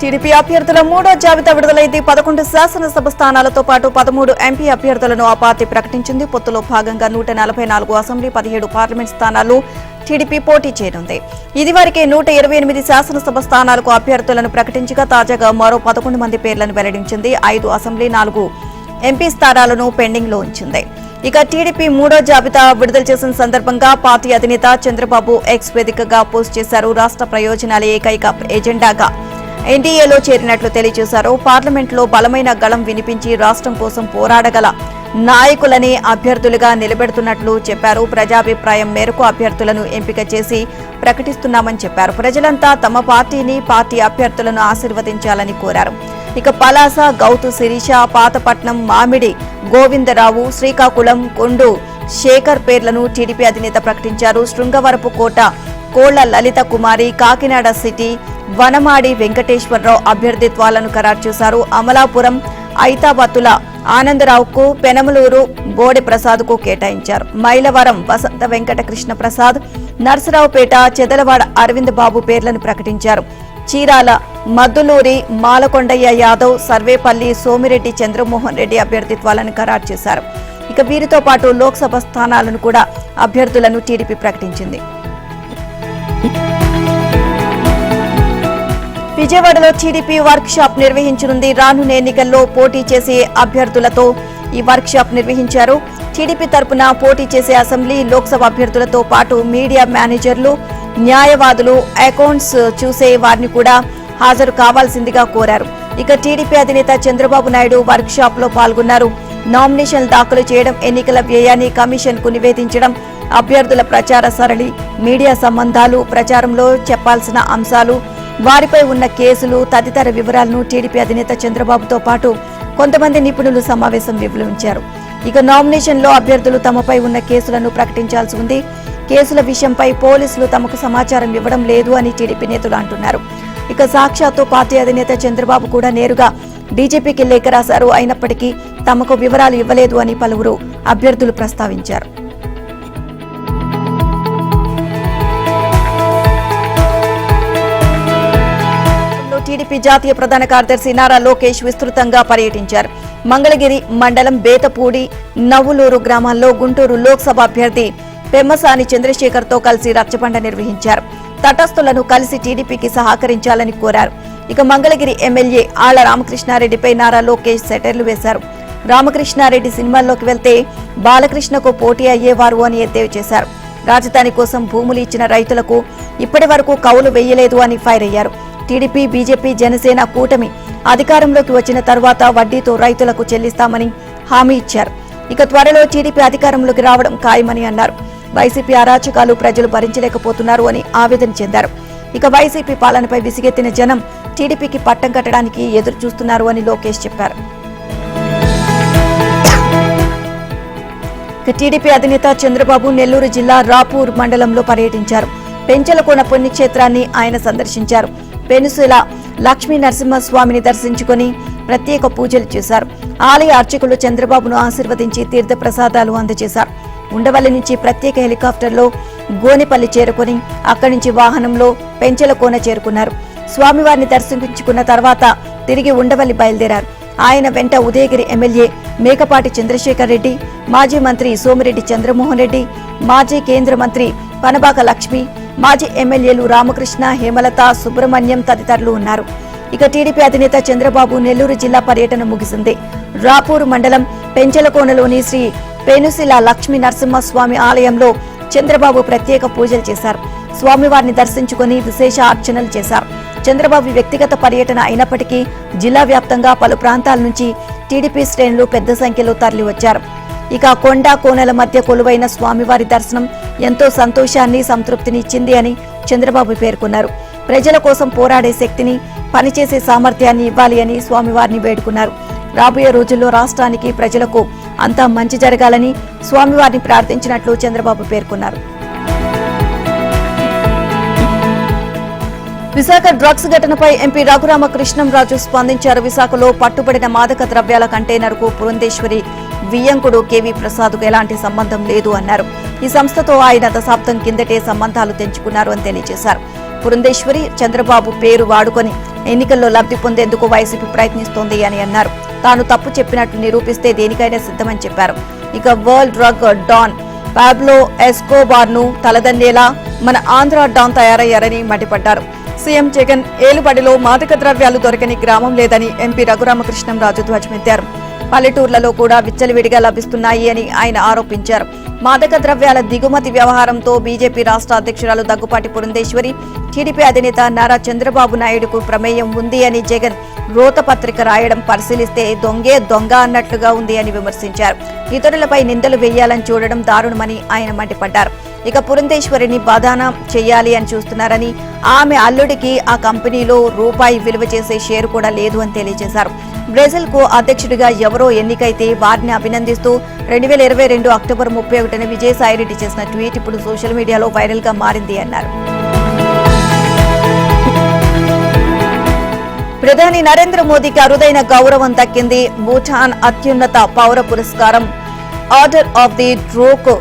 TDP అభ్యర్థుల మూడో జాబితా విడుదలైంది. 11 శాసనసభ స్థానాలతో పాటు 13 ఎంపీ అభ్యర్థులను ఆ పార్టీ ప్రకటించింది. పొత్తులో భాగంగా 144 అసెంబ్లీ, 17 పార్లమెంట్ స్థానాలు టీడీపీ పోటీ చేయనుంది. ఇదివరకే 128 శాసనసభ స్థానాలకు అభ్యర్థులను ప్రకటించగా తాజాగా మరో 11 మంది పేర్లను వెల్లడించింది. 5 అసెంబ్లీ, 4 ఎంపీ స్థానాలను పెండింగ్ లో ఉంచింది. ఇక టీడీపీ మూడో జాబితా విడుదల చేసిన సందర్భంగా పార్టీ అధినేత చంద్రబాబు ఎక్స్ వేదికగా పోస్ట్ చేశారు. రాష్ట్ర ప్రయోజనాలే ఏకైక ఎజెండాగా ఎన్డీఏలో చేరినట్లు తెలియజేశారు. పార్లమెంట్లో బలమైన గళం వినిపించి రాష్ట్రం కోసం పోరాడగల నాయకులని అభ్యర్థులుగా నిలబెడుతున్నట్లు చెప్పారు. ప్రజాభిప్రాయం మేరకు అభ్యర్థులను ఎంపిక చేసి ప్రకటిస్తున్నామని చెప్పారు. ప్రజలంతా తమ పార్టీని, పార్టీ అభ్యర్థులను ఆశీర్వదించాలని కోరారు. ఇక పలాస, గౌతు శిరీష, పాతపట్నం, మామిడి గోవిందరావు, శ్రీకాకుళం, కొండు శేఖర్ పేర్లను టీడీపీ అధినేత ప్రకటించారు. శృంగవరపు కోట కోళ్ల లలిత కుమారి, కాకినాడ సిటీ వనమాడి వెంకటేశ్వరరావు అభ్యర్థిత్వాలను ఖరారు చేశారు. అమలాపురం ఐతాబత్తుల ఆనందరావుకు, పెనమలూరు బోడె ప్రసాద్కు కేటాయించారు. మైలవరం వసంత వెంకట కృష్ణ ప్రసాద్, నర్సరావుపేట చెదలవాడ అరవింద్ బాబు పేర్లను ప్రకటించారు. చీరాల మద్దులూరి మాలకొండయ్య యాదవ్, సర్వేపల్లి సోమిరెడ్డి చంద్రమోహన్ రెడ్డి అభ్యర్థిత్వాలను ఖరారు చేశారు. ఇక వీరితో పాటు లోక్సభ స్థానాలను కూడా అభ్యర్థులను టీడీపీ ప్రకటించింది. విజయవాడలో టీడీపీ వర్క్ షాప్ నిర్వహించనుంది. రానున్న ఎన్నికల్లో పోటీ చేసే అభ్యర్థులతో ఈ వర్క్ షాప్ నిర్వహించారు. టీడీపీ తరపున పోటీ చేసే అసెంబ్లీ, లోక్సభ అభ్యర్థులతో పాటు మీడియా మేనేజర్లు, న్యాయవాదులు, అకౌంట్స్ చూసే వారిని కూడా హాజరు కావాల్సిందిగా కోరారు. ఇక టీడీపీ అధినేత చంద్రబాబు నాయుడు వర్క్ షాప్ లో పాల్గొన్నారు. నామినేషన్లు దాఖలు చేయడం, ఎన్నికల వ్యయాన్ని కమిషన్ కు నివేదించడం, అభ్యర్థుల ప్రచార సరళి, మీడియా సంబంధాలు, ప్రచారంలో చెప్పాల్సిన అంశాలు, వారిపై ఉన్న కేసులు తదితర వివరాలను టీడీపీ అధినేత చంద్రబాబుతో పాటు కొంతమంది నిపుణులు సమావేశం వివరించారు. ఇక నామినేషన్లో అభ్యర్థులు తమపై ఉన్న కేసులను ప్రకటించాల్సి ఉంది. కేసుల విషయంపై పోలీసులు తమకు సమాచారం ఇవ్వడం లేదు అని టీడీపీ నేతలు అంటున్నారు. ఇక సాక్షాత్తు పార్టీ అధినేత చంద్రబాబు కూడా నేరుగా డీజీపీకి లేఖ రాశారు. అయినప్పటికీ తమకు వివరాలు ఇవ్వలేదు అని పలువురు అభ్యర్థులు ప్రస్తావించారు. టీడీపీ జాతీయ ప్రధాన కార్యదర్శి నారా లోకేష్ విస్తృతంగా పర్యటించారు. మంగళగిరి మండలం బేతపూడి, నవ్వులూరు గ్రామాల్లో గుంటూరు లోక్సభ అభ్యర్థి పెమ్మసాని చంద్రశేఖర్ తో కలిసి రచ్చబండ నిర్వహించారు. తటస్థులను కలిసి టీడీపీకి సహకరించాలని కోరారు. ఇక మంగళగిరి ఎమ్మెల్యే ఆళ్ల రామకృష్ణారెడ్డిపై నారా లోకేష్ సెటర్లు వేశారు. రామకృష్ణారెడ్డి సినిమాల్లోకి వెళ్తే బాలకృష్ణకు పోటీ అయ్యేవారు అని ఎద్దేవా చేశారు. రాజధాని కోసం భూములు ఇచ్చిన రైతులకు ఇప్పటి వరకు కౌలు వేయలేదు అని ఫైర్ అయ్యారు. టీడీపీ, బీజేపీ, జనసేన కూటమి అధికారంలోకి వచ్చిన తర్వాత వడ్డీతో రైతులకు చెల్లిస్తామని హామీ ఇచ్చారు. ఇక త్వరలో టీడీపీ అధికారంలోకి రావడం ఖాయమని అన్నారు. వైసీపీ అరాచకాలు ప్రజలు భరించలేకపోతున్నారు అని ఆవేదన చెందారు. ఇక వైసీపీ పాలనపై విసిగెత్తిన జనం టీడీపీకి పట్టం కట్టడానికి ఎదురు చూస్తున్నారు అని లోకేష్ చెప్పారు. టీడీపీ అధినేత చంద్రబాబు నెల్లూరు జిల్లా రాపూర్ మండలంలో పర్యటించారు. పెంచలకోన పుణ్యక్షేత్రాన్ని ఆయన సందర్శించారు. పెనుసుల లక్ష్మీ నరసింహస్వామిని దర్శించుకుని ప్రత్యేక పూజలు చేశారు. ఆలయ అర్చకులు చంద్రబాబును ఆశీర్వదించి తీర్థ ప్రసాదాలు అందజేశారు. ఉండవల్లి నుంచి ప్రత్యేక హెలికాప్టర్లో గోనెపల్లి చేరుకుని అక్కడి నుంచి వాహనంలో పెంచలకోన చేరుకున్నారు. స్వామివారిని దర్శించుకున్న తర్వాత తిరిగి ఉండవల్లి బయలుదేరారు. ఆయన వెంట ఉదయగిరి ఎమ్మెల్యే మేకపాటి చంద్రశేఖర్ రెడ్డి, మాజీ మంత్రి సోమిరెడ్డి చంద్రమోహన్ రెడ్డి, మాజీ కేంద్ర మంత్రి పనబాక లక్ష్మి, మాజీ ఎమ్మెల్యేలు రామకృష్ణ, హేమలత, సుబ్రహ్మణ్యం తదితరులు ఉన్నారు. ఇక టీడీపీ అధినేత చంద్రబాబు నెల్లూరు జిల్లా పర్యటన ముగిసింది. రాపూర్ మండలం పెంచలకోనలోని శ్రీ పెనుసిల లక్ష్మీ నరసింహస్వామి ఆలయంలో చంద్రబాబు ప్రత్యేక పూజలు చేశారు. స్వామివారిని దర్శించుకుని విశేష అర్చనలు చేశారు. చంద్రబాబు వ్యక్తిగత పర్యటన అయినప్పటికీ జిల్లా వ్యాప్తంగా పలు ప్రాంతాల నుంచి టీడీపీ శ్రేణులు పెద్ద సంఖ్యలో తరలివచ్చారు. ఇక కొండ కోనల మధ్య కొలువైన స్వామివారి దర్శనం ఎంతో సంతోషాన్ని, సంతృప్తిని ఇచ్చింది అని చంద్రబాబు పేర్కొన్నారు. ప్రజల కోసం పోరాడే శక్తిని, పనిచేసే సామర్థ్యాన్ని ఇవ్వాలి అని స్వామివారిని వేడుకున్నారు. రాబోయే రోజుల్లో రాష్ట్రానికి, ప్రజలకు అంతా మంచి జరగాలని స్వామివారిని ప్రార్థించినట్లు చంద్రబాబు పేర్కొన్నారు. విశాఖ డ్రగ్స్ ఘటనపై ఎంపీ రఘురామకృష్ణంరాజు స్పందించారు. విశాఖలో పట్టుబడిన మాదక ద్రవ్యాల కంటైనర్కు పురంధేశ్వరి వియ్యంకుడు కేవీ ప్రసాద్కు ఎలాంటి సంబంధం లేదు అన్నారు. ఈ సంస్థతో ఆయన దశాబ్దం కిందటే సంబంధాలు తెంచుకున్నారు అని తెలియజేశారు. పురంధేశ్వరి చంద్రబాబు పేరు వాడుకొని ఎన్నికల్లో లబ్ధి పొందేందుకు వైసీపీ ప్రయత్నిస్తోంది అని అన్నారు. తాను తప్పు చెప్పినట్లు నిరూపిస్తే దేనికైనా సిద్ధమని చెప్పారు. ఇక world drug don Pablo Escobar ను తలదన్నేలా మన ఆంధ్ర డాన్ తయారయ్యారని మండిపడ్డారు. సీఎం జగన్ ఏలుబడిలో మాదక ద్రవ్యాలు దొరకని గ్రామం లేదని ఎంపీ రఘురామకృష్ణంరాజు ధ్వజమెత్తారు. పల్లెటూర్లలో కూడా విచ్చలవిడిగా లభిస్తున్నాయి అని ఆయన ఆరోపించారు. మాదక ద్రవ్యాల దిగుమతి వ్యవహారంతో బీజేపీ రాష్ట్ర అధ్యక్షురాలు దగ్గుపాటి పురంధేశ్వరి, టీడీపీ అధినేత నారా చంద్రబాబు నాయుడుకు ప్రమేయం ఉంది అని జగన్ రోతపత్రిక రాయడం పరిశీలిస్తే దొంగే దొంగ అన్నట్లుగా ఉంది అని విమర్శించారు. ఇతరులపై నిందలు వేయాలని చూడడం దారుణమని ఆయన మండిపడ్డారు. ఇక పురంధేశ్వరిని బదానా చేయాలి అని చూస్తున్నారని, ఆమె అల్లుడికి ఆ కంపెనీలో రూపాయి విలువ చేసే షేరు కూడా లేదు అని తెలియజేశారు. బ్రెజిల్ కు అధ్యక్షుడిగా ఎవరో ఎన్నికైతే వారిని అభినందిస్తూ 2022 అక్టోబర్ 31న విజయసాయిరెడ్డి చేసిన ట్వీట్ ఇప్పుడు సోషల్ మీడియాలో వైరల్ గా మారింది అన్నారు. ప్రధాని నరేంద్ర మోదీకి అరుదైన గౌరవం దక్కింది. భూటాన్ అత్యున్నత పౌర పురస్కారం ఆర్డర్ ఆఫ్ ది డ్రోక్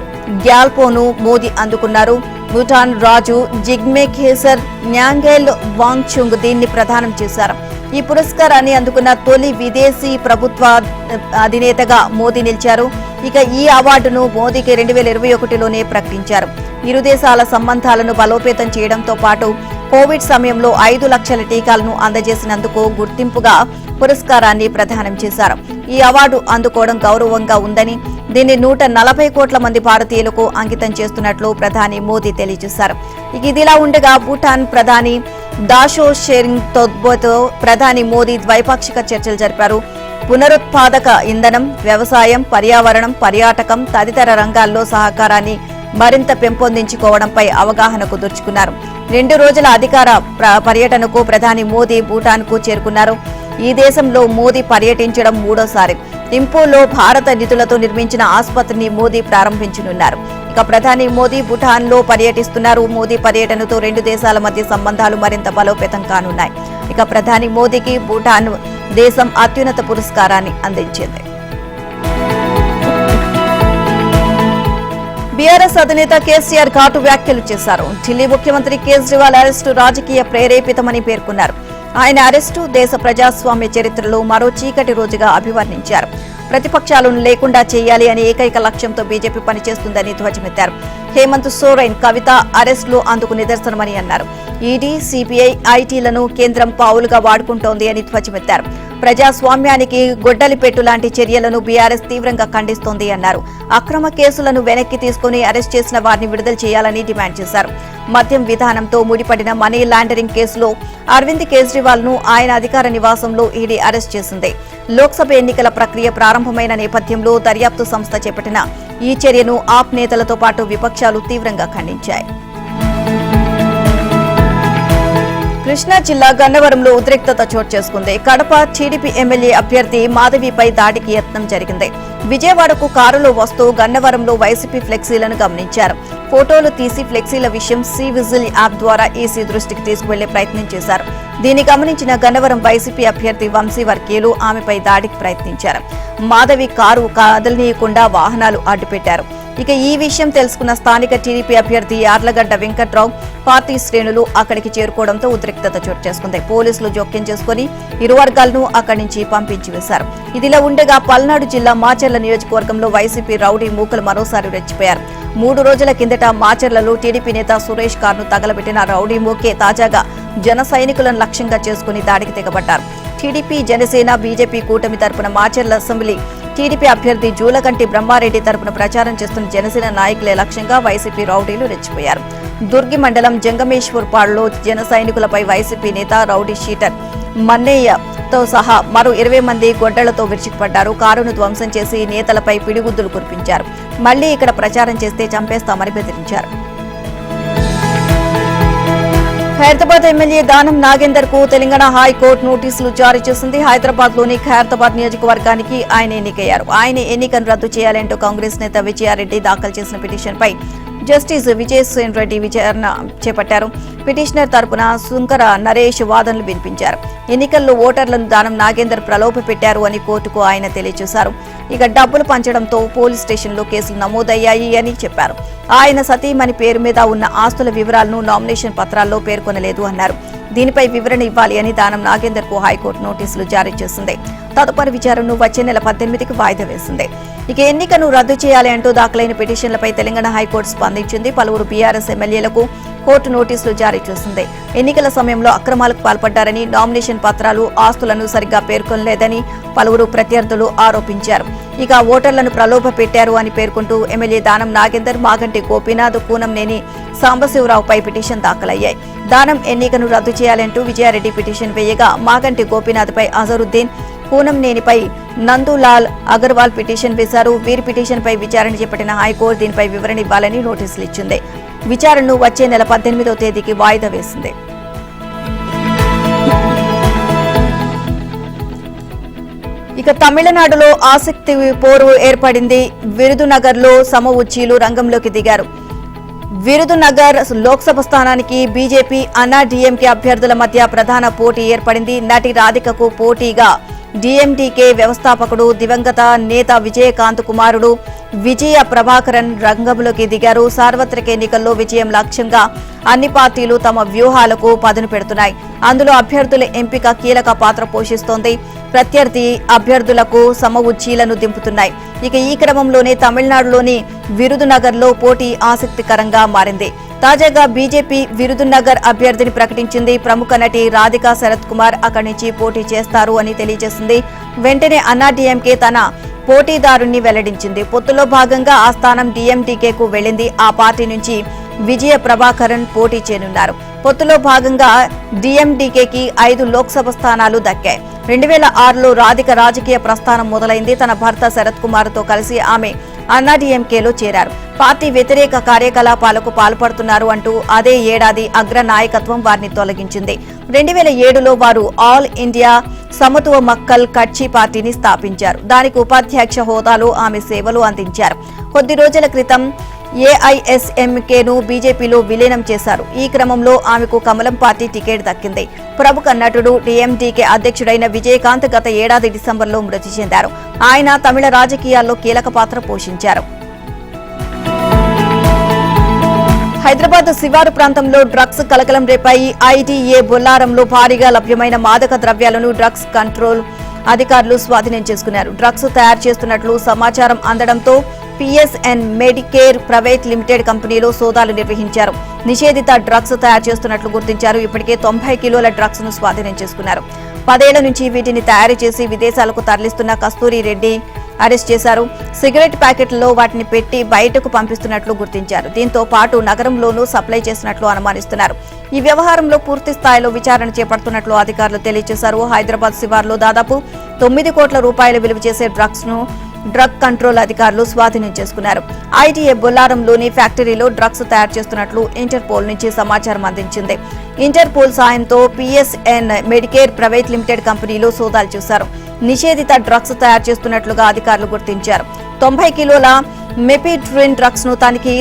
గ్యాల్పోను మోదీ అందుకున్నారు. భూటాన్ రాజు జిగ్మే ఖేసర్ న్యాంగెల్ వాంగ్చుంగ్ దీన్ని ప్రదానం చేశారు. ఈ పురస్కారాన్ని అందుకున్న తొలి విదేశీ ప్రభుత్వ అధినేతగా మోదీ నిలిచారు. ఇక ఈ అవార్డును మోదీకి 2021లోనే ప్రకటించారు. ఇరు దేశాల సంబంధాలను బలోపేతం చేయడంతో పాటు కోవిడ్ సమయంలో 5 లక్షల టీకాలను అందజేసినందుకు గుర్తింపుగా పురస్కారాన్ని ప్రదానం చేశారు. ఈ అవార్డు అందుకోవడం గౌరవంగా ఉందని, దీన్ని 140 కోట్ల మంది భారతీయులకు అంకితం చేస్తున్నట్లు ప్రధాని మోదీ తెలియజేశారు. ఇదిలా ఉండగా భూటాన్ ప్రధాని దాషో షెరింగ్ తోబ్గేతో ప్రధాని మోదీ ద్వైపాక్షిక చర్చలు జరిపారు. పునరుత్పాదక ఇంధనం, వ్యవసాయం, పర్యావరణం, పర్యాటకం తదితర రంగాల్లో సహకారాన్ని మరింత పెంపొందించుకోవడంపై అవగాహన కుదుర్చుకున్నారు. 2 రోజుల అధికార పర్యటనకు ప్రధాని మోదీ భూటాన్ కు చేరుకున్నారు. ఈ దేశంలో మోదీ పర్యటించడం 3వసారి. థింపూలో భారత నిధులతో నిర్మించిన ఆసుపత్రిని మోదీ ప్రారంభించనున్నారు. ఇక ప్రధాని మోదీ భూటాన్ లో పర్యటిస్తున్నారు. మోదీ పర్యటనతో 2 దేశాల మధ్య సంబంధాలు మరింత బలోపేతం కానున్నాయి. ఇక ప్రధాని మోదీకి భూటాన్ దేశం అత్యున్నత పురస్కారాన్ని అందించింది. బీఆర్ఎస్ అధినేత కేసీఆర్ ఘాటు వ్యాఖ్యలు చేశారు. ఢిల్లీ ముఖ్యమంత్రి కేజ్రీవాల్ అరెస్టు రాజకీయ ప్రేరేపితమని పేర్కొన్నారు. ఆయన అరెస్టు దేశ ప్రజాస్వామ్య చరిత్రలో మరో చీకటి రోజుగా అభివర్ణించారు. ప్రతిపక్షాలను లేకుండా చేయాలి అనే ఏకైక లక్ష్యంతో బీజేపీ పనిచేస్తుందని ధ్వజమెత్తారు. హేమంత్ సోరెన్, కవిత అరెస్టులు అందుకు నిదర్శనమని అన్నారు. ఈడీ, సిబిఐ, ఐటీలను కేంద్రం పావులుగా వాడుకుంటోంది అని ధ్వజమెత్తారు. ప్రజాస్వామ్యానికి గొడ్డలిపెట్టు లాంటి చర్యలను బీఆర్ఎస్ తీవ్రంగా ఖండిస్తోంది అన్నారు. అక్రమ కేసులను వెనక్కి తీసుకుని అరెస్ట్ చేసిన వారిని విడుదల చేయాలని డిమాండ్ చేశారు. మద్యం విధానంతో ముడిపడిన మనీ లాండరింగ్ కేసులో అరవింద్ కేజ్రీవాల్ ను ఆయన అధికార నివాసంలో ఈడీ అరెస్ట్ చేసింది. లోక్సభ ఎన్నికల ప్రక్రియ ప్రారంభమైన నేపథ్యంలో దర్యాప్తు సంస్థ చేపట్టిన ఈ చర్యను ఆప్ నేతలతో పాటు విపక్షాలు తీవ్రంగా ఖండించాయి. కృష్ణా జిల్లా గన్నవరంలో ఉద్రిక్తత చోటు చేసుకుంది. కడప టీడీపీ ఎమ్మెల్యే అభ్యర్థి మాధవిపై దాడికి యత్నం జరిగింది. విజయవాడకు కారులో వస్తూ గన్నవరంలో వైసీపీ ఫ్లెక్సీలను గమనించారు. ఫోటోలు తీసి ఫ్లెక్సీల విషయం సి విజిల్ యాప్ ద్వారా ఈసీ దృష్టికి తీసుకువెళ్లే ప్రయత్నం చేశారు. దీన్ని గమనించిన గన్నవరం వైసీపీ అభ్యర్థి వంశీ వర్గీయులు ఆమెపై దాడికి ప్రయత్నించారు. మాధవి కారు కదలనీయకుండా వాహనాలు అడ్డుపెట్టారు. ఇక ఈ విషయం తెలుసుకున్న స్థానిక టీడీపీ అభ్యర్థి యార్లగడ్డ వెంకట్రావు పార్టీ శ్రేణులు అక్కడికి చేరుకోవడంతో ఉద్రిక్తత చోటు చేసుకుంది. పోలీసులు జోక్యం చేసుకుని ఇరు వర్గాలను అక్కడి నుంచి పంపించి వేశారు. ఇదిలా ఉండగా పల్నాడు జిల్లా మాచర్ల నియోజకవర్గంలో వైసీపీ రౌడీ మూకలు మరోసారి రెచ్చిపోయారు. 3 రోజుల కిందట మాచర్లలో టీడీపీ నేత సురేష్ కారును తగలబెట్టిన రౌడీ మూకే తాజాగా జన సైనికులను లక్ష్యంగా చేసుకుని దాడికి తెగబడ్డారు. టీడీపీ, జనసేన, బీజేపీ కూటమి తరపున మాచర్ల అసెంబ్లీ టీడీపీ అభ్యర్థి జూలకంటి బ్రహ్మారెడ్డి తరపున ప్రచారం చేస్తున్న జనసేన నాయకులే లక్ష్యంగా వైసీపీ రౌడీలు రెచ్చిపోయారు. దుర్గి మండలం జంగమేశ్వర్పాడులో జన సైనికులపై వైసీపీ నేత రౌడీ షీటర్ మన్నయ్యతో సహా మరో 20 మంది గొడ్డలతో విరుచుకుపడ్డారు. కారును ధ్వంసం చేసి నేతలపై పిడిగుద్దులు కురిపించారు. మళ్లీ ఇక్కడ ప్రచారం చేస్తే చంపేస్తామని బెదిరించారు. ఖైరతాబాద్ ఎమ్మెల్యే దానం నాగేందర్ కు తెలంగాణ హైకోర్టు నోటీసులు జారీ చేసింది. హైదరాబాద్ లోని ఖైరతాబాద్ నియోజకవర్గానికి ఆయన ఎన్నికయ్యారు. ఆయన ఎన్నికను రద్దు చేయాలంటూ కాంగ్రెస్ నేత విజయారెడ్డి దాఖలు చేసిన పిటిషన్పై జస్టిస్ విజయసేన్ రెడ్డి విచారణ చేపట్టారు. పిటిషనర్ తరపున సుంకర నరేష్ వాదనలు వినిపించారు. ఎన్నికల్లో ఓటర్లను దానం నాగేందర్ ప్రలోభ పెట్టారు అని కోర్టుకు ఆయన తెలియజేశారు. ఇక డబ్బులు పంచడంతో పోలీస్ స్టేషన్లో కేసులు నమోదయ్యాయి అని చెప్పారు. ఆయన సతీమణి పేరు మీద ఉన్న ఆస్తుల వివరాలను నామినేషన్ పత్రాల్లో పేర్కొనలేదు అన్నారు. దీనిపై వివరణ ఇవ్వాలి అని దానం నాగేందర్ కు హైకోర్టు నోటీసులు జారీ చేసింది. తదుపరి విచారణను వచ్చే నెల 18కి వాయిదా వేసింది. ఇక ఎన్నికను రద్దు చేయాలి అంటూ దాఖలైన పిటిషన్లపై తెలంగాణ హైకోర్టు స్పందించింది. పలువురు బీఆర్ఎస్ ఎమ్మెల్యేలకు కోర్టు నోటీసులు జారీ చేసింది. ఎన్నికల సమయంలో అక్రమాలకు పాల్పడ్డారని, నామినేషన్ పత్రాలు, ఆస్తులను సరిగ్గా పేర్కొనలేదని పలువురు ప్రత్యర్థులు ఆరోపించారు. ఇక ఓటర్లను ప్రలోభ పెట్టారు అని పేర్కొంటూ ఎమ్మెల్యే దానం నాగేందర్, మాగంటి గోపీనాథ్, కూనంనేని సాంబశివరావుపై పిటిషన్ దాఖలయ్యాయి. దానం ఎన్నికను రద్దు చేయాలంటూ విజయారెడ్డి పిటిషన్ వేయగా, మాగంటి గోపీనాథ్పై అజరుద్దీన్, కూనంనేనిపై నందులాల్ అగర్వాల్ పిటిషన్ వేశారు. వీరి పిటిషన్పై విచారణ చేపట్టిన హైకోర్టు దీనిపై వివరణ ఇవ్వాలని నోటీసులు ఇచ్చింది. విచారణను వచ్చే నెల 18వ తేదీకి వాయిదా వేసింది. ఇక తమిళనాడులో ఆసక్తి పోరు ఏర్పడింది. విరుదునగర్లో సమఉచ్చీలు రంగంలోకి దిగారు. విరుదునగర్ లోక్సభ స్థానానికి బీజేపీ, అన్నాడీఎంకే అభ్యర్థుల మధ్య ప్రధాన పోటీ ఏర్పడింది. నటి రాధికకు పోటీగా డీఎండీకే వ్యవస్థాపకుడు, దివంగత నేత విజయకాంత్ కుమారుడు విజయ ప్రభాకరన్ రంగంలోకి దిగారు. సార్వత్రిక ఎన్నికల్లో విజయం లక్ష్యంగా అన్ని పార్టీలు తమ వ్యూహాలకు పదును పెడుతున్నాయి. అందులో అభ్యర్థుల ఎంపిక కీలక పాత్ర పోషిస్తోంది. ప్రత్యర్థి అభ్యర్థులకు సమఉచ్చీలను దింపుతున్నాయి. ఇక ఈ క్రమంలోనే తమిళనాడులోని విరుదునగర్లో పోటీ ఆసక్తికరంగా మారింది. తాజాగా బీజేపీ విరుదునగర్ అభ్యర్థిని ప్రకటించింది. ప్రముఖ నటి రాధికా శరత్ కుమార్ అక్కడి నుంచి పోటీ చేస్తారు అని తెలియజేసింది. వెంటనే అన్నాడీఎంకే తన పోటీదారుణ్ణి వెల్లడించింది. పొత్తులో భాగంగా ఆ స్థానం డీఎండీకేకు వెళ్లింది. ఆ పార్టీ నుంచి విజయ ప్రభాకరన్ పోటీ చేయనున్నారు. పొత్తులో భాగంగా డీఎండీకేకి 5 లోక్సభ స్థానాలు దక్కాయి. 2006లో రాధిక రాజకీయ ప్రస్థానం మొదలైంది. తన భర్త శరత్ కుమార్తో కలిసి ఆమె అన్నాడీఎంకేలో చేరారు. పార్టీ వ్యతిరేక కార్యకలాపాలకు పాల్పడుతున్నారు అంటూ అదే ఏడాది అగ్ర నాయకత్వం వారిని తొలగించింది. 2007లో వారు ఆల్ ఇండియా సమత్వ మక్కల్ కట్చి పార్టీని స్థాపించారు. దానికి ఉపాధ్యక్ష హోదాలో ఆమె సేవలు అందించారు. కొద్ది రోజుల క్రితం ఏఐఎస్ఎంకేను బీజేపీలో విలీనం చేశారు. ఈ క్రమంలో ఆమెకు కమలం పార్టీ టికెట్ దక్కింది. ప్రముఖ నటుడు డీఎండీకే అధ్యక్షుడైన విజయకాంత్ గత ఏడాది డిసెంబర్లో మృతి చెందారు. ఆయన తమిళ రాజకీయాల్లో కీలక పాత్ర పోషించారు. హైదరాబాద్ శివారు ప్రాంతంలో డ్రగ్స్ కలకలం రేపాయి. ఐటీఏ బొల్లారంలో భారీగా లభ్యమైన మాదక ద్రవ్యాలను డ్రగ్స్ కంట్రోల్ అధికారులు స్వాధీనం చేసుకున్నారు. డ్రగ్స్ తయారు చేస్తున్నట్లు సమాచారం అందడంతో పిఎస్ఎన్ మెడికేర్ ప్రైవేట్ లిమిటెడ్ కంపెనీలో సోదాలు నిర్వహించారు. నిషేధిత డ్రగ్స్ తయారు చేస్తున్నట్లు గుర్తించారు. ఇప్పటికే 90 కిలోల డ్రగ్స్ ను స్వాధీనం చేసుకున్నారు. 10 ఏళ్ల నుంచి వీటిని తయారు చేసి విదేశాలకు తరలిస్తున్న కస్తూరి రెడ్డి అరెస్ట్ చేశారు. సిగరెట్ ప్యాకెట్లలో వాటిని పెట్టి బయటకు పంపిస్తున్నట్లు గుర్తించారు. దీంతో పాటు నగరంలోనూ సప్లై చేసినట్లు అనుమానిస్తున్నారు. ఈ వ్యవహారంలో పూర్తి స్థాయిలో విచారణ చేపడుతున్నట్లు అధికారులు తెలియజేశారు. హైదరాబాద్ శివార్లో దాదాపు 9 కోట్ల రూపాయలు విలువ చేసే డ్రగ్స్ ను డ్రగ్ కంట్రోల్ అధికారులు స్వాధీనం చేసుకున్నారు. ఐటీఏ బొల్లారంలోని ఫ్యాక్టరీలో డ్రగ్స్ తయారు చేస్తున్నట్లు ఇంటర్పోల్ నుంచి సమాచారం అందించింది. ఇంటర్పోల్ సాయంతో పిఎస్ఎన్ మెడికేర్ ప్రైవేట్ లిమిటెడ్ కంపెనీలో సోదాలు చేశారు. నిషేధిత డ్రగ్స్ తయారు చేస్తున్నట్లుగా అధికారులు గుర్తించారు. 90 కిలోల మెపిడ్రిన్ డ్రగ్స్ ను తనిఖీ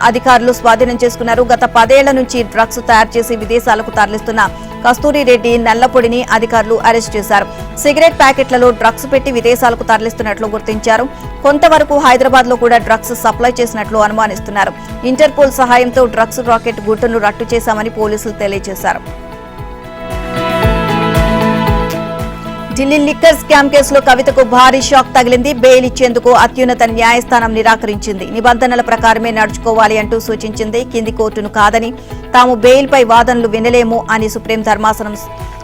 అధికారులు స్వాధీనం చేసుకున్నారు. గత 10 ఏళ్ల నుంచి డ్రగ్స్ తయారు చేసి విదేశాలకు తరలిస్తున్న కస్తూరి రెడ్డి నల్లపొడిని అధికారులు అరెస్ట్ చేశారు. సిగరెట్ ప్యాకెట్లలో డ్రగ్స్ పెట్టి విదేశాలకు తరలిస్తున్నట్లు గుర్తించారు. కొంతవరకు హైదరాబాద్ లో కూడా డ్రగ్స్ సప్లై చేసినట్లు అనుమానిస్తున్నారు. ఇంటర్పోల్ సహాయంతో డ్రగ్స్ రాకెట్ గుట్టును రట్టు చేశామని పోలీసులు తెలియజేశారు. ఢిల్లీ లిక్కర్ స్కామ్ కేసులో కవితకు భారీ షాక్ తగిలింది. బెయిల్ ఇచ్చేందుకు అత్యున్నత న్యాయస్థానం నిరాకరించింది. నిబంధనల ప్రకారమే నడుచుకోవాలి అంటూ సూచించింది. కింది కోర్టును కాదని తాము బెయిల్పై వాదనలు వినలేము అని సుప్రీం ధర్మాసనం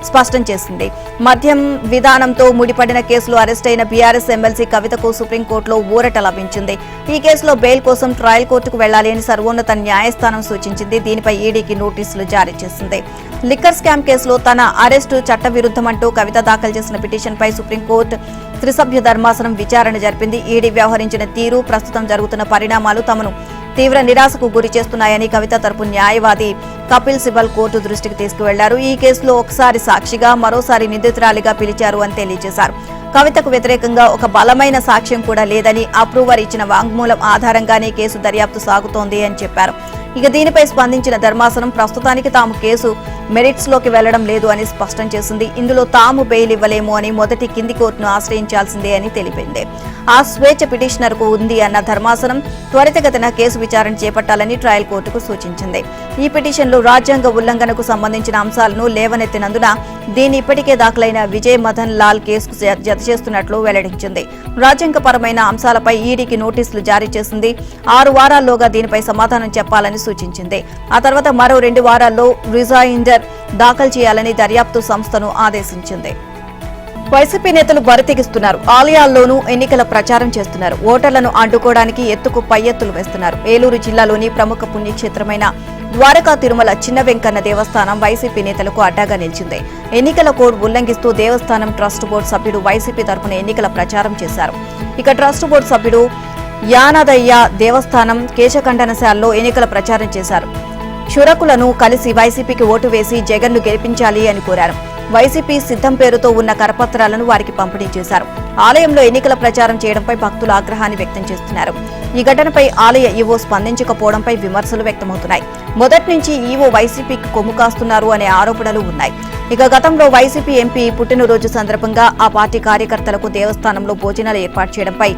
స్పష్టం చేసింది. మద్యం విధానంతో ముడిపడిన కేసులో అరెస్ట్ అయిన బీఆర్ఎస్ ఎమ్మెల్సీ కవితకు సుప్రీంకోర్టులో ఊరట లభించింది. ఈ కేసులో బెయిల్ కోసం ట్రయల్ కోర్టుకు వెళ్లాలి అని సర్వోన్నత న్యాయస్థానం సూచించింది. దీనిపై ఈడీకి నోటీసులు జారీ చేసింది. లిక్కర్ స్కామ్ కేసులో తన అరెస్టు చట్టవిరుద్ధమంటూ కవిత దాఖలు చేసిన పిటిషన్పై సుప్రీంకోర్టు త్రిసభ్య ధర్మాసనం విచారణ జరిపింది. ఈడీ వ్యవహరించిన తీరు, ప్రస్తుతం జరుగుతున్న పరిణామాలు తమను తీవ్ర నిరాశకు గురి చేస్తున్నాయని కవిత తరపు న్యాయవాది కపిల్ సిబల్ కోర్టు దృష్టికి తీసుకువెళ్లారు. ఈ కేసులో ఒకసారి సాక్షిగా మరోసారి నిందితురాలిగా పిలిచారు అని తెలియజేశారు. కవితకు వ్యతిరేకంగా ఒక బలమైన సాక్ష్యం కూడా లేదని, అప్రూవర్ ఇచ్చిన వాంగ్మూలం ఆధారంగానే కేసు దర్యాప్తు సాగుతోంది అని చెప్పారు. ఇక దీనిపై స్పందించిన ధర్మాసనం ప్రస్తుతానికి తాము కేసు మెరిట్స్ లోకి వెళ్లడం లేదు అని స్పష్టం చేసింది. ఇందులో తాము బెయిల్ ఇవ్వలేము అని మొదటి కింది కోర్టును ఆశ్రయించాల్సిందే అని తెలిపింది. ఆ స్వేచ్ఛ పిటిషనర్ కు ఉంది అన్న ధర్మాసనం త్వరితగతిన కేసు విచారణ చేపట్టాలని ట్రయల్ కోర్టుకు సూచించింది. ఈ పిటిషన్లో రాజ్యాంగ ఉల్లంఘనకు సంబంధించిన అంశాలను లేవనెత్తినందున దీన్ని ఇప్పటికే దాఖలైన విజయ్ మదన్ లాల్ కేసుకు జతచేస్తున్నట్లు వెల్లడించింది. రాజ్యాంగపరమైన అంశాలపై ఈడీకి నోటీసులు జారీ చేసింది. 6 వారాల్లోగా దీనిపై సమాధానం చెప్పాలని సూచించింది. ఆ తర్వాత మరో 2 వారాల్లో రిజాయిండర్ దాఖలు చేయాలని దర్యాప్తు సంస్థను ఆదేశించింది. వైసీపీ నేతలు బరితెగిస్తున్నారు. ఆలయాల్లోనూ ఎన్నికల ప్రచారం చేస్తున్నారు. ఓటర్లను అడ్డుకోవడానికి ఎత్తుకు పై ఎత్తులు వేస్తున్నారు. ఏలూరు జిల్లాలోని ప్రముఖ పుణ్యక్షేత్రమైన ద్వారకా తిరుమల చిన్న వెంకన్న దేవస్థానం వైసీపీ నేతలకు అడ్డాగా నిలిచింది. ఎన్నికల కోడ్ ఉల్లంఘిస్తూ దేవస్థానం ట్రస్ట్ బోర్డు సభ్యుడు వైసీపీ తరపున ఎన్నికల ప్రచారం చేశారు. ఇక ట్రస్ట్ బోర్డు సభ్యుడు యానాదయ్య దేవస్థానం కేశఖండనశాలలో ఎన్నికల ప్రచారం చేశారు. క్షురకులను కలిసి వైసీపీకి ఓటు వేసి జగన్ను గెలిపించాలి అని కోరారు. వైసీపీ సిద్ధం పేరుతో ఉన్న కరపత్రాలను వారికి పంపిణీ చేశారు. ఆలయంలో ఎన్నికల ప్రచారం చేయడంపై భక్తులు ఆగ్రహాన్ని వ్యక్తం చేస్తున్నారు. ఈ ఘటనపై ఆలయ ఈవో స్పందించకపోవడంపై విమర్శలు వ్యక్తమవుతున్నాయి. మొదటి నుంచి ఈవో వైసీపీకి కొమ్ము కాస్తున్నారు అనే ఆరోపణలు ఉన్నాయి. ఇక గతంలో వైసీపీ ఎంపీ పుట్టినరోజు సందర్భంగా ఆ పార్టీ కార్యకర్తలకు దేవస్థానంలో భోజనాలు ఏర్పాటు చేయడంపై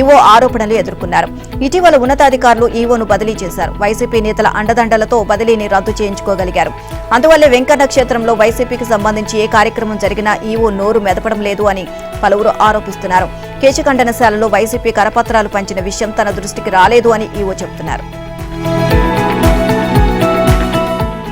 ఈవో ఆరోపణలు ఎదుర్కొన్నారు. ఇటీవల ఉన్నతాధికారులు ఈవోను బదిలీ చేశారు. వైసీపీ నేతల అండదండలతో బదిలీని రద్దు చేయించుకోగలిగారు. అందువల్లే వెంకన్న క్షేత్రంలో వైసీపీకి సంబంధించి ఏ కార్యక్రమం జరిగినా ఈవో నోరు మెదపడం లేదు అని పలువురు ఆరోపిస్తున్నారు. కేశఖండనశాలలో వైసీపీ కరపత్రాలు పంచిన విషయం తన దృష్టికి రాలేదు అని ఈవో చెబుతున్నారు.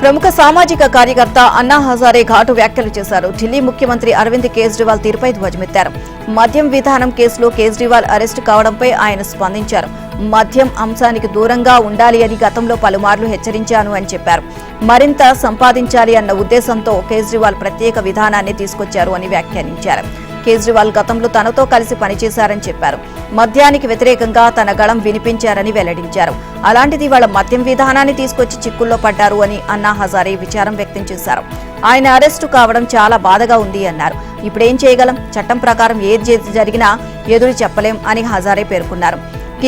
ప్రముఖ సామాజిక కార్యకర్త అన్నా హజారే ఘాటు వ్యాఖ్యలు చేశారు. ఢిల్లీ ముఖ్యమంత్రి అరవింద్ కేజ్రీవాల్ తీరుపై ధ్వజమెత్తారు. మద్యం విధానం కేసులో కేజ్రీవాల్ అరెస్టు కావడంపై ఆయన స్పందించారు. మద్యం అంశానికి దూరంగా ఉండాలి అని గతంలో పలుమార్లు హెచ్చరించాను అని చెప్పారు. మరింత సంపాదించాలి అన్న ఉద్దేశంతో కేజ్రీవాల్ ప్రత్యేక విధానాన్ని తీసుకొచ్చారు అని వ్యాఖ్యానించారు. కేజ్రీవాల్ గతంలో తనతో కలిసి పనిచేశారని చెప్పారు. మద్యానికి వ్యతిరేకంగా తన గళం వినిపించారని వెల్లడించారు. అలాంటిది వాళ్ళ మద్యం విధానాన్ని తీసుకొచ్చి చిక్కుల్లో పడ్డారు అని అన్నా హజారే విచారం వ్యక్తం చేశారు. ఆయన అరెస్టు కావడం చాలా బాధగా ఉంది అన్నారు. ఇప్పుడేం చేయగలం? చట్టం ప్రకారం ఏది జరిగినా ఎదురు చెప్పలేం అని హజారే పేర్కొన్నారు.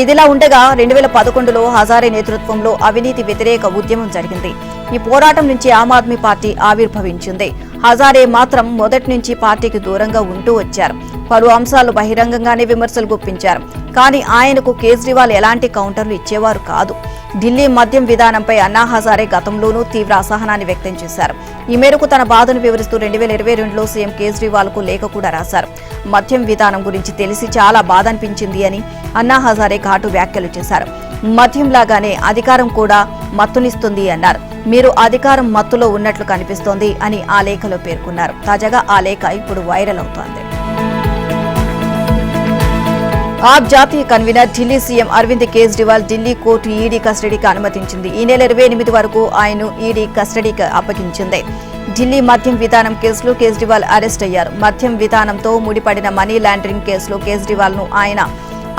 ఇదిలా ఉండగా 2011లో హజారే నేతృత్వంలో అవినీతి వ్యతిరేక ఉద్యమం జరిగింది. ఈ పోరాటం నుంచి ఆమ్ ఆద్మీ పార్టీ ఆవిర్భవించింది. హజారే మాత్రం మొదటి నుంచి పార్టీకి దూరంగా ఉంటూ వచ్చారు. పలు అంశాలు బహిరంగంగానే విమర్శలు గుప్పించారు. కానీ ఆయనకు కేజ్రీవాల్ ఎలాంటి కౌంటర్లు ఇచ్చేవారు కాదు. ఢిల్లీ మద్యం విధానంపై అన్నా హజారే గతంలోనూ తీవ్ర అసహనాన్ని వ్యక్తం చేశారు. ఈ మేరకు తన బాధను వివరిస్తూ 2022లో సీఎం కేజ్రీవాల్ కు లేఖ కూడా రాశారు. మద్యం విధానం గురించి తెలిసి చాలా బాధ అనిపించింది అని అన్నా హజారే ఘాటు వ్యాఖ్యలు చేశారు. మద్యంలాగానే అధికారం కూడా మత్తునిస్తుంది అన్నారు. మీరు అధికారం మత్తులో ఉన్నట్లు కనిపిస్తోంది అని ఆ లేఖలో పేర్కొన్నారు. తాజాగా ఆ లేఖ ఇప్పుడు వైరల్ అవుతోంది. ఆప్ జాతీయ convener Delhi CM Arvind Kejriwal Delhi court ED కస్టడీకి అనుమతించింది. ఈ నెల 28 వరకు ఆయన్ను ఈడీ కస్టడీకి అప్పగించింది. ఢిల్లీ మద్యం విధానం కేసులో కేజ్రీవాల్ అరెస్ట్ అయ్యారు. మద్యం విధానంతో ముడిపడిన మనీ లాండరింగ్ కేసులో కేజ్రీవాల్ ను ఆయన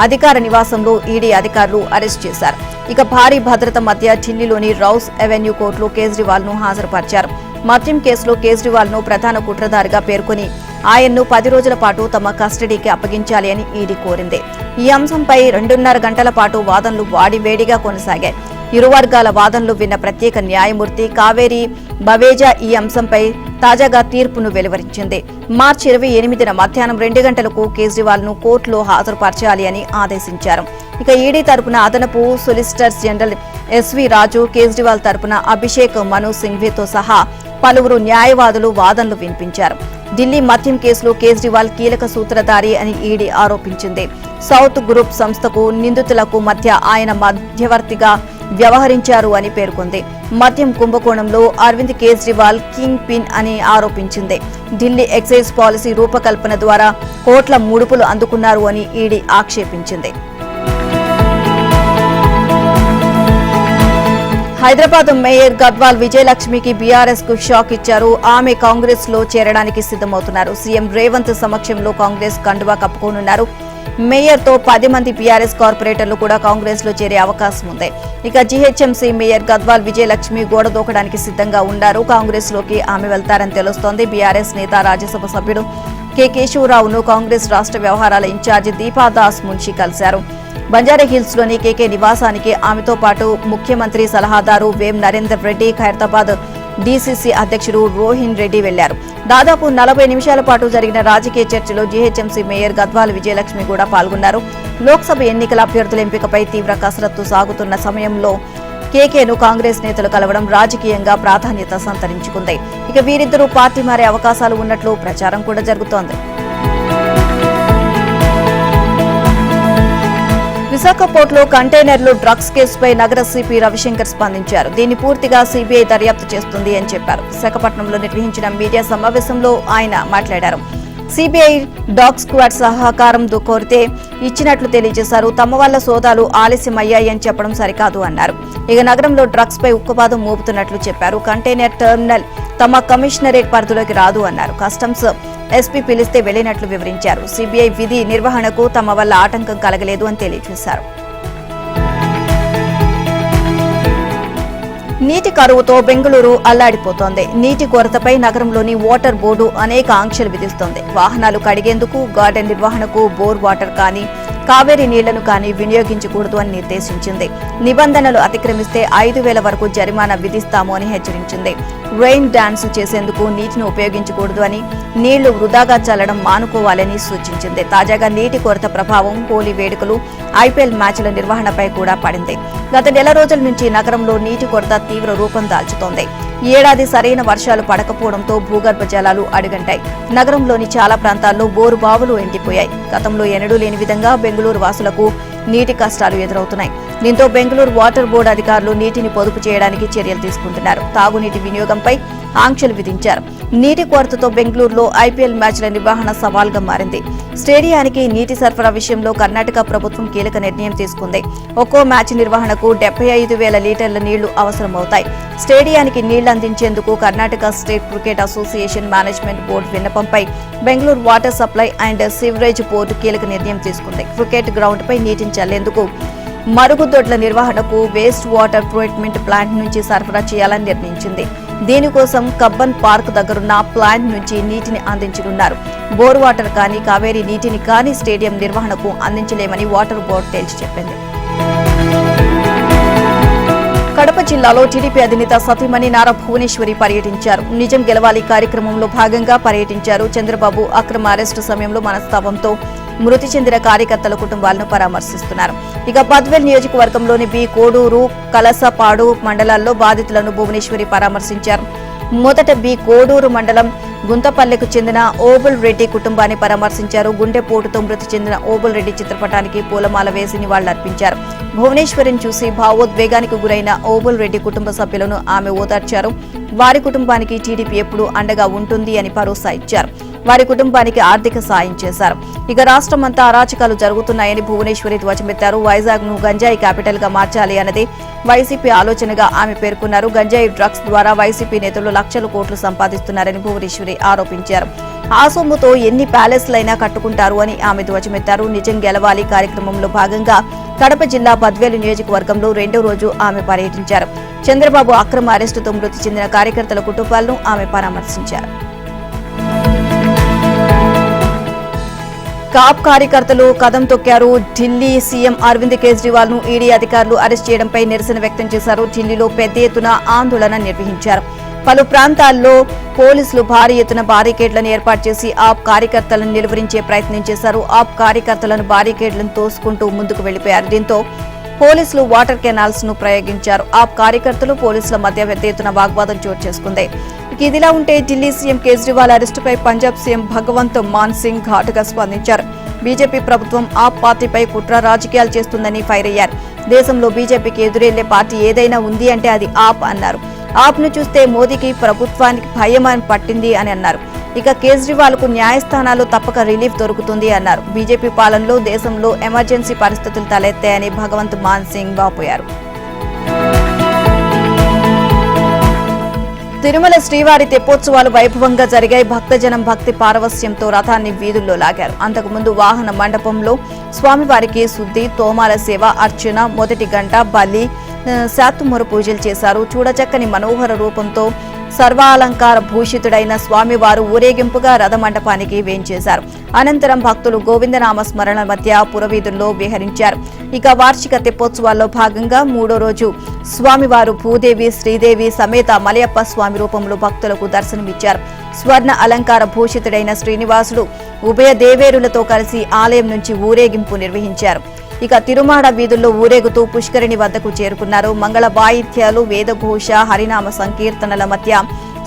అధికార నివాసంలో ఈడీ అధికారులు అరెస్ట్ చేశారు. ఇక భారీ భద్రత మధ్య ఢిల్లీలోని రౌస్ అవెన్యూ కోర్టులో కేజ్రీవాల్ ను హాజరుపరిచారు. మద్యం కేసులో కేజ్రీవాల్ ను ప్రధాన కుట్రదారిగా పేర్కొని ఆయన్ను 10 రోజుల పాటు తమ కస్టడీకి అప్పగించాలి అని ఈడీ కోరింది. ఈ అంశంపై 2.5 గంటల పాటు వాదనలు వాడివేడిగా కొనసాగాయి. ఇరు వర్గాల వాదనలు విన్న ప్రత్యేక న్యాయమూర్తి కావేరి బవేజా ఈ అంశంపై తాజాగా తీర్పును వెలువరించింది. మార్చి 28న మధ్యాహ్నం 2 గంటలకు కేజ్రీవాల్ ను కోర్టులో హాజరుపరచాలి అని ఆదేశించారు. ఇక ఈడీ తరపున అదనపు సొలిసిటర్ జనరల్ ఎస్వి రాజు, కేజ్రీవాల్ తరపున అభిషేక్ మను సింఘ్వీతో సహా పలువురు న్యాయవాదులు వాదనలు వినిపించారు. ఢిల్లీ మద్యం కేసులో కేజ్రీవాల్ కీలక సూత్రధారి అని ఈడీ ఆరోపించింది. సౌత్ గ్రూప్ సంస్థకు నిందితులకు మధ్య ఆయన మధ్యవర్తిగా వ్యవహరించారు అని పేర్కొంది. మద్యం కుంభకోణంలో అరవింద్ కేజ్రీవాల్ కింగ్ పిన్ అని ఆరోపించింది. ఢిల్లీ ఎక్సైజ్ పాలసీ రూపకల్పన ద్వారా కోట్ల ముడుపులు అందుకున్నారు అని ఈడీ ఆక్షేపించింది. హైదరాబాద్ మేయర్ గద్వాల్ విజయలక్ష్మికి బీఆర్ఎస్ కు షాక్ ఇచ్చారు. ఆమె కాంగ్రెస్ లో చేరడానికి సిద్ధమవుతున్నారు. సీఎం రేవంత్ సమక్షంలో కాంగ్రెస్ కండువా కప్పుకోనున్నారు. మేయర్తో 10 మంది బీఆర్ఎస్ కార్పొరేటర్లు కూడా కాంగ్రెస్ లో చేరే అవకాశం ఉంది. ఇక జీహెచ్ఎంసీ మేయర్ గద్వాల్ విజయలక్ష్మి గోడ దూకడానికి సిద్ధంగా ఉన్నారు. కాంగ్రెస్ లోకి ఆమె వెళ్తారని తెలుస్తోంది. బీఆర్ఎస్ నేత రాజ్యసభ సభ్యుడు కె కేశవరావును కాంగ్రెస్ రాష్ట్ర వ్యవహారాల ఇన్ఛార్జి దీపాదాస్ మున్షి కలిశారు. బంజారాహిల్స్ లోని కేకే నివాసానికి ఆమెతో పాటు ముఖ్యమంత్రి సలహాదారు వేం నరేందర్ రెడ్డి, ఖైరతాబాద్ డీసీసీ అధ్యక్షుడు రోహిన్ రెడ్డి వెళ్లారు. దాదాపు 40 నిమిషాల పాటు జరిగిన రాజకీయ చర్చలో జీహెచ్ఎంసీ మేయర్ గద్వాల్ విజయలక్ష్మి కూడా పాల్గొన్నారు. లోక్సభ ఎన్నికల అభ్యర్థుల ఎంపికపై తీవ్ర కసరత్తు సాగుతున్న సమయంలో కేకేను కాంగ్రెస్ నేతలు కలవడం రాజకీయంగా ప్రాధాన్యత సంతరించుకుంది. ఇక వీరిద్దరూ పార్టీ మారే అవకాశాలు ఉన్నట్లు ప్రచారం కూడా జరుగుతోంది. విశాఖ పోర్టులో కంటైనర్లు డ్రగ్స్ కేసుపై నగర సిపి రవిశంకర్ స్పందించారు. దీన్ని పూర్తిగా సిబిఐ దర్యాప్తు చేస్తుంది అని చెప్పారు. విశాఖపట్నంలో నిర్వహించిన మీడియా సమావేశంలో ఆయన మాట్లాడారు. సిబిఐ డాగ్ స్క్వాడ్ సహకారం కోరితే ఇచ్చినట్లు తెలియజేశారు. తమ వల్ల సోదాలు ఆలస్యమయ్యాయని చెప్పడం సరికాదు అన్నారు. ఇక నగరంలో డ్రగ్స్ పై ఉక్కుపాదం మోపుతున్నట్లు చెప్పారు. కంటైనర్ టెర్మినల్ తమ కమిషనరేట్ పరిధిలోకి రాదు అన్నారు. కస్టమ్స్ ఎస్పీ పిలిస్తే వెళ్లినట్లు వివరించారు. సిబిఐ విధి నిర్వహణకు తమ వల్ల ఆటంకం కలగలేదు అని తెలియజేశారు. నీటి కరువుతో బెంగళూరు అల్లాడిపోతోంది. నీటి కొరతపై నగరంలోని వాటర్ బోర్డు అనేక ఆంక్షలు విధిస్తోంది. వాహనాలు కడిగేందుకు, గార్డెన్ నిర్వహణకు బోర్ వాటర్ కానీ కావేరీ నీళ్లను కానీ వినియోగించకూడదు అని నిర్దేశించింది. నిబంధనలు అతిక్రమిస్తే 5,000 వరకు జరిమానా విధిస్తాము అని హెచ్చరించింది. రెయిన్ డాన్స్ చేసేందుకు నీటిని ఉపయోగించకూడదు అని, నీళ్లు వృధాగా చల్లడం మానుకోవాలని సూచించింది. తాజాగా నీటి కొరత ప్రభావం హోలీ వేడుకలు, ఐపీఎల్ మ్యాచ్ల నిర్వహణపై కూడా పడింది. గత నెల రోజుల నుంచి నగరంలో నీటి కొరత తీవ్ర రూపం దాల్చుతోంది. ఈ ఏడాది సరైన వర్షాలు పడకపోవడంతో భూగర్భ జలాలు అడుగంటాయి. నగరంలోని చాలా ప్రాంతాల్లో బోరు బావులు ఎండిపోయాయి. గతంలో ఎన్నడూ లేని విధంగా బెంగళూరు వాసులకు నీటి కష్టాలు ఎదురవుతున్నాయి. దీంతో బెంగళూరు వాటర్ బోర్డు అధికారులు నీటిని పొదుపు చేయడానికి చర్యలు తీసుకుంటున్నారు. తాగునీటి వినియోగంపై ఆంక్షలు విధించారు. నీటి కొరతతో బెంగళూరులో ఐపీఎల్ మ్యాచ్ల నిర్వహణ సవాల్గా మారింది. స్టేడియానికి నీటి సరఫరా విషయంలో కర్ణాటక ప్రభుత్వం కీలక నిర్ణయం తీసుకుంది. ఒక్కో మ్యాచ్ నిర్వహణకు 75,000 లీటర్ల నీళ్లు అవసరమవుతాయి. స్టేడియానికి నీళ్లు అందించేందుకు Karnataka state cricket association management board విన్నపంపై Bengaluru water supply and sewerage board కీలక నిర్ణయం తీసుకుంది. క్రికెట్ గ్రౌండ్పై నీటిని చల్లేందుకు, మరుగుదొడ్ల నిర్వహణకు వేస్ట్ వాటర్ ట్రీట్మెంట్ ప్లాంట్ నుంచి సరఫరా చేయాలని నిర్ణయించింది. దీనికోసం కబ్బన్ పార్క్ దగ్గరున్న ప్లాంట్ నుంచి నీటిని అందించనున్నారు. బోర్ వాటర్ కానీ, కావేరీ నీటిని కానీ స్టేడియం నిర్వహణకు అందించలేమని వాటర్ బోర్డు తేల్చి చెప్పింది. కడప జిల్లాలో టీడీపీ అధినేత సతీమణి నారా భువనేశ్వరి పర్యటించారు. నిజం గెలవాలి కార్యక్రమంలో భాగంగా పర్యటించారు. చంద్రబాబు అక్రమ అరెస్టు సమయంలో మనస్తాపంతో మృతి చెందిన కార్యకర్తల కుటుంబాలను పరామర్శిస్తున్నారు. ఇక బద్వేల్ నియోజకవర్గంలోని బి కోడూరు, కలసపాడు మండలాల్లో బాధితులను భువనేశ్వరి పరామర్శించారు. మొదట బి కోడూరు మండలం గుంతపల్లెకు చెందిన ఓబుల్ రెడ్డి కుటుంబాన్ని పరామర్శించారు. గుండెపోటుతో మృతి చెందిన ఓబుల్ రెడ్డి చిత్రపటానికి పూలమాల వేసి నివాళులర్పించారు. భువనేశ్వరిని చూసి భావోద్వేగానికి గురైన ఓబుల్ రెడ్డి కుటుంబ సభ్యులను ఆమె ఓదార్చారు. వారి కుటుంబానికి టీడీపీ ఎప్పుడూ అండగా ఉంటుంది అని భరోసా ఇచ్చారు. వారి కుటుంబానికి ఆర్థిక సాయం చేశారు. ఇక రాష్ట్రమంతా అరాచకాలు జరుగుతున్నాయని భువనేశ్వరి ధ్వజమెత్తారు. వైజాగ్ ను గంజాయి క్యాపిటల్ గా మార్చాలి అన్నది వైసీపీ ఆలోచనగా ఆమె పేర్కొన్నారు. గంజాయి డ్రగ్స్ ద్వారా వైసీపీ నేతలు లక్షల కోట్లు సంపాదిస్తున్నారని భువనేశ్వరి ఆరోపించారు. ఆ సొమ్ముతో ఎన్ని ప్యాలెస్లైనా కట్టుకుంటారు అని ఆమె ధ్వజమెత్తారు. నిజం గెలవాలి కార్యక్రమంలో భాగంగా కడప జిల్లా బద్వేలు నియోజకవర్గంలో 2వ రోజు ఆమె పర్యటించారు. చంద్రబాబు అక్రమ అరెస్టుతో మృతి చెందిన కార్యకర్తల కుటుంబాలను ఆమె పరామర్శించారు. కాప్ కార్యకర్తలు కదం తొక్కారు. ఢిల్లీ సీఎం అరవింద్ కేజ్రీవాల్ ను ఈడీ అధికారులు అరెస్ట్ చేయడంపై నిరసన వ్యక్తం చేశారు. ఢిల్లీలో పెద్ద ఎత్తున ఆందోళన నిర్వహించారు. పలు ప్రాంతాల్లో పోలీసులు భారీ ఎత్తున బారికేడ్లను ఏర్పాటు చేసి ఆప్ కార్యకర్తలను నిలువరించే ప్రయత్నం చేశారు. ఆప్ కార్యకర్తలను బారికేడ్లను తోసుకుంటూ ముందుకు వెళ్లిపోయారు. దీంతో పోలీసులు వాటర్ కెనాల్స్ ను ప్రయోగించారు. ఆప్ కార్యకర్తలు పోలీసుల మధ్య పెద్ద ఎత్తున వాగ్వాదం చోటు చేసుకుంది. ఇదిలా ఉంటే ఢిల్లీ సీఎం కేజ్రీవాల్ అరెస్టుపై పంజాబ్ సీఎం భగవంత్ మాన్ సింగ్ ఘాటుగా స్పందించారు. బీజేపీ ప్రభుత్వం ఆప్ పార్టీపై కుట్ర రాజకీయాలు చేస్తుందని ఫైర్ అయ్యారు. దేశంలో బీజేపీకి ఎదురెళ్లే పార్టీ ఏదైనా ఉంది అంటే అది ఆప్ అన్నారు. ఆప్ ను చూస్తే మోదీకి ప్రభుత్వానికి భయం అని పట్టింది అని అన్నారు. ఇక కేజ్రీవాల్ కు న్యాయస్థానాల్లో తప్పక రిలీఫ్ దొరుకుతుంది అన్నారు. బీజేపీ పాలనలో దేశంలో ఎమర్జెన్సీ పరిస్థితులు తలెత్తాయని భగవంత్ మాన్ సింగ్ వాపోయారు. తిరుమల శ్రీవారి తెప్పోత్సవాలు వైభవంగా జరిగాయి. భక్తజనం భక్తి పారవస్యంతో రథాన్ని వీధుల్లో లాగారు. అంతకుముందు వాహన మండపంలో స్వామివారికి శుద్ధి, తోమాల సేవ, అర్చన, మొదటి గంట, బలి, శాతుమొర పూజలు చేశారు. చూడచక్కని మనోహర రూపంతో సర్వాలంకార భూషితుడైన స్వామివారు ఊరేగింపుగా రథమండపానికి వేంచేశారు. అనంతరం భక్తులు గోవిందనామ స్మరణ మధ్య పురవీధుల్లో విహరించారు. ఇక వార్షిక తెప్పోత్సవాల్లో భాగంగా 3వ రోజు స్వామివారు భూదేవి, శ్రీదేవి సమేత మలయప్ప స్వామి రూపంలో భక్తులకు దర్శనమిచ్చారు. స్వర్ణ అలంకార భూషితుడైన శ్రీనివాసుడు ఉభయ దేవేరులతో కలిసి ఆలయం నుంచి ఊరేగింపు నిర్వహించారు. ఇక తిరుమాడ వీధుల్లో ఊరేగుతూ పుష్కరిణి వద్దకు చేరుకున్నారు. మంగళ వాయిద్యాలు, వేదఘోష, హరినామ సంకీర్తనల మధ్య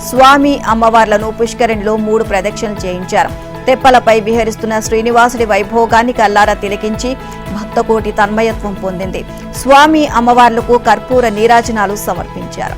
స్వామి అమ్మవార్లను పుష్కరిణిలో 3 ప్రదక్షిణలు చేయించారు. తెప్పలపై విహరిస్తున్న శ్రీనివాసుడి వైభోగాన్ని కల్లారా తిలకించి భక్తకోటి తన్మయత్వం పొందింది. స్వామి అమ్మవార్లకు కర్పూర నీరాజనాలు సమర్పించారు.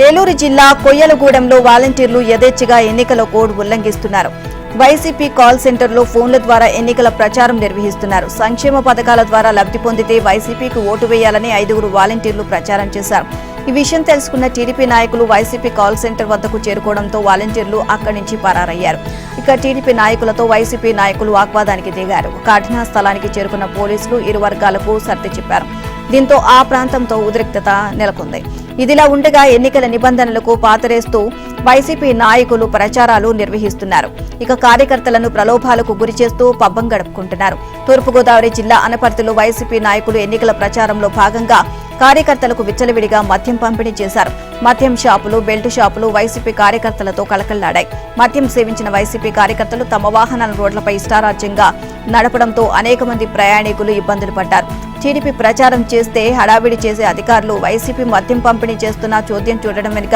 ఏలూరు జిల్లా కొయ్యలగూడెంలో వాలంటీర్లు యథేచ్ఛగా ఎన్నికల కోడ్ ఉల్లంఘిస్తున్నారు. వైసీపీ కాల్ సెంటర్లో ఫోన్ల ద్వారా ఎన్నికల ప్రచారం నిర్వహిస్తున్నారు. సంక్షేమ పథకాల ద్వారా లబ్ధి పొందితే వైసీపీకి ఓటు వేయాలని 5 వాలంటీర్లు ప్రచారం చేశారు. ఈ విషయం తెలుసుకున్న టీడీపీ నాయకులు వైసీపీ కాల్ సెంటర్ వద్దకు చేరుకోవడంతో వాలంటీర్లు అక్కడి నుంచి పరారయ్యారు. ఇక టీడీపీ నాయకులతో వైసీపీ నాయకులు వాగ్వాదానికి దిగారు. ఘటనా స్థలానికి చేరుకున్న పోలీసులు ఇరు వర్గాలకు సర్ది చెప్పారు. దీంతో ఆ ప్రాంతంతో ఉద్రిక్తత నెలకొంది. ఇదిలా ఉండగా ఎన్నికల నిబంధనలకు పాతరేస్తూ వైసీపీ నాయకులు ప్రచారాలు నిర్వహిస్తున్నారు. ఇక కార్యకర్తలను ప్రలోభాలకు గురిచేస్తూ పబ్బం గడుపుకుంటున్నారు. తూర్పుగోదావరి జిల్లా అనపర్తిలో వైసీపీ నాయకులు ఎన్నికల ప్రచారంలో భాగంగా కార్యకర్తలకు విచ్చలవిడిగా మద్యం పంపిణీ చేశారు. మద్యం షాపులు, బెల్ట్ షాపులు వైసీపీ కార్యకర్తలతో కలకల్లాడాయి. మద్యం సేవించిన వైసీపీ కార్యకర్తలు తమ వాహనాల రోడ్లపై ఇష్టారాజ్యంగా నడపడంతో అనేక మంది ప్రయాణికులు ఇబ్బందులు పడ్డారు. టీడీపీ ప్రచారం చేస్తే హడావిడి చేసే అధికారులు వైసీపీ మద్యం పంపిణీ చేస్తున్న చోద్యం చూడడం వెనుక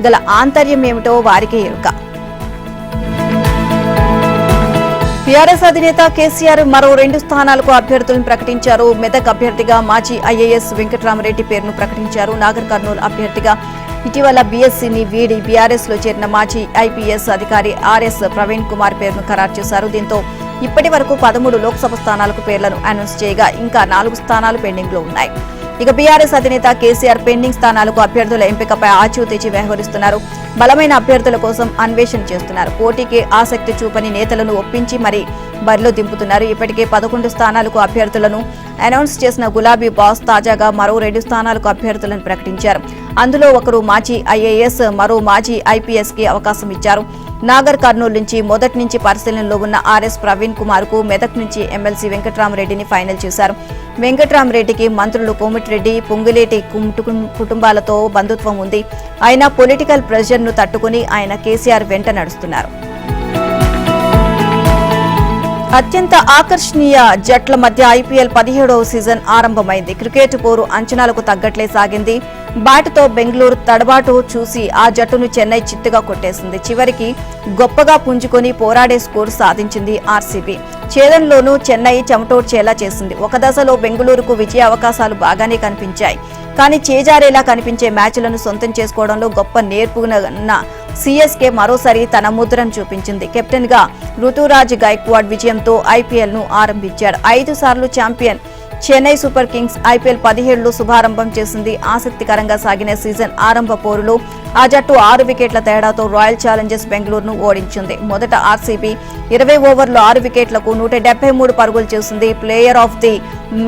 గల ఆంతర్యం ఏమిటో వారికే ఎరుక. టీఆర్ఎస్ అధినేత కేసీఆర్ మరో 2 స్థానాలకు అభ్యర్థులను ప్రకటించారు. మెదక్ అభ్యర్థిగా మాజీ ఐఏఎస్ వెంకట్రామరెడ్డి పేరును ప్రకటించారు. నాగర్ కర్నూలు అభ్యర్థిగా ఇటీవల బీఎస్సీని వీడి బీఆర్ఎస్ లో చేరిన మాజీ ఐపీఎస్ అధికారి ఆర్ఎస్ ప్రవీణ్ కుమార్ పేరును ఖరారు చేశారు. దీంతో ఇప్పటి వరకు 13 లోక్సభ స్థానాలకు పేర్లను అనౌన్స్ చేయగా ఇంకా 4 స్థానాలు పెండింగ్ లో ఉన్నాయి. ఇక బీఆర్ఎస్ అధినేత కేసీఆర్ పెండింగ్ స్థానాలకు అభ్యర్థుల ఎంపికపై ఆచితూచి వ్యవహరిస్తున్నారు. బలమైన అభ్యర్థుల కోసం అన్వేషణ చేస్తున్నారు. పోటీకి ఆసక్తి చూపని నేతలను ఒప్పించి మరీ బరిలో దింపుతున్నారు. ఇప్పటికే 11 స్థానాలకు అభ్యర్థులను అనౌన్స్ చేసిన గులాబీ బాస్ తాజాగా మరో 2 స్థానాలకు అభ్యర్థులను ప్రకటించారు. అందులో ఒకరు మాజీ ఐఏఎస్, మరో మాజీ ఐపీఎస్ కి అవకాశం ఇచ్చారు. నాగర్ కర్నూలు నుంచి మొదటి నుంచి పరిశీలనలో ఉన్న ఆర్ఎస్ ప్రవీణ్ కుమార్ కు మెదక్ నుంచి ఎమ్మెల్సీ వెంకట్రామరెడ్డిని ఫైనల్ చేశారు. వెంకట్రామరెడ్డికి మంత్రులు కోమటిరెడ్డి, పొంగులేటి కుటుంబాలతో బంధుత్వం ఉంది. అయినా పొలిటికల్ ప్రెషర్ ను తట్టుకుని ఆయన కేసీఆర్ వెంట నడుస్తున్నారు. అత్యంత ఆకర్షణీయ జట్ల మధ్య ఐపీఎల్ 17వ సీజన్ ఆరంభమైంది. క్రికెట్ పోరు అంచనాలకు తగ్గట్లే సాగింది. బ్యాట్తో బెంగళూరు తడబాటు చూసి ఆ జట్టును చెన్నై చిత్తుగా కొట్టేసింది. చివరికి గొప్పగా పుంజుకొని పోరాడే స్కోరు సాధించింది ఆర్సీబీ. ఛేదనలోనూ చెన్నై చెమటోడ్చేలా చేసింది. ఒక దశలో బెంగళూరుకు విజయ అవకాశాలు బాగానే కనిపించాయి. కానీ చేజారేలా కనిపించే మ్యాచ్లను సొంతం చేసుకోవడంలో గొప్ప నేర్పున్న సీఎస్కే మరోసారి తన ముద్రను చూపించింది. కెప్టెన్ గా రుతురాజ్ గైక్వాడ్ విజయంతో ఐపీఎల్ ను ఆరంభించాడు. 5 సార్లు champion Chennai super kings IPL 17లో శుభారంభం చేసింది. ఆసక్తికరంగా సాగిన సీజన్ ఆరంభ పోరులో ఆ జట్టు 6 వికెట్ల తేడాతో రాయల్ ఛాలెంజర్స్ బెంగళూరును ఓడించింది. మొదట ఆర్సీబీ 20 ఓవర్లో 6 వికెట్లకు 173 పరుగులు చేసింది. Player of the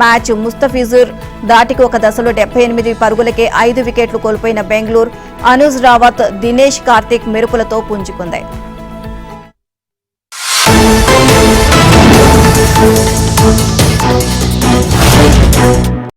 match Mustafizur దాటికి ఒక దశలో 78 పరుగులకే 5 వికెట్లు కోల్పోయిన బెంగళూరు అనుజ్ రావత్, దినేష్ కార్తిక్ మెరుపులతో పుంజుకుంది.